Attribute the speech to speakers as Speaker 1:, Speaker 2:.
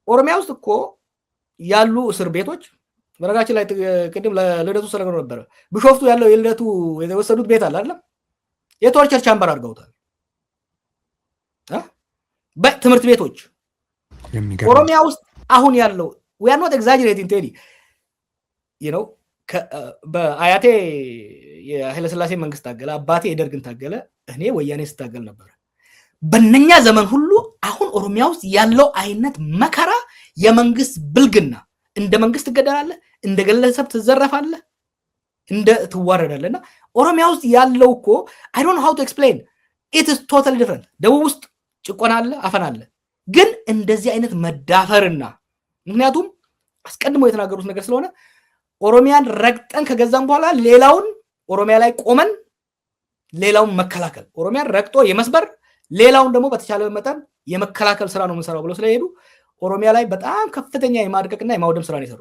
Speaker 1: ኦሮሚያ ውስጥ እኮ ያሉ እስር ቤቶች በነገራችን ላይ ቅድም ለልደቱ ስለገሩ ነበር ቢሾፍቱ ያለው የልደቱ የተወሰዱት ቤት አለ አይደል የቶርቸር ቻምበር አድርገውታል በትምህርት ቤቶች ኦሮሚያ ውስጥ አሁን ያለው we are not exaggerating ቴዲ you know በአያቴ የኃይለ ሥላሴ መንግስት ታገለ አባቴ የደርግን ታገለ እኔ ወያኔ ስታገል ነበር በእነኛ ዘመን ሁሉ አሁን ኦሮሚያ ውስጥ ያለው አይነት መከራ የመንግስት ብልግና እንደ መንግስት ገደላለ እንደ ግለሰብ ትዘረፋለ እንደ ትዋረዳለና ኦሮሚያ ውስጥ ያለው እኮ I don't know how to explain it is totally different ደቡብ ውስጥ ጭቆና አለ አፈና አለ ግን እንደዚህ አይነት መዳፈርና ምክንያቱም አስቀድሞ የተናገሩት ነገር ስለሆነ ኦሮሚያን ረግጠን ከገዛን በኋላ ሌላውን ኦሮሚያ ላይ ቆመን ሌላውን መከላከል ኦሮሚያን ረግጦ የመስበር ሌላውን ደግሞ በተቻለ መጠን የመከላከል ስራ ነው የምንሰራው ብለው ስለሄዱ ኦሮሚያ ላይ በጣም ከፍተኛ የማድቀቅና የማውደም ስራ ነው የሰሩት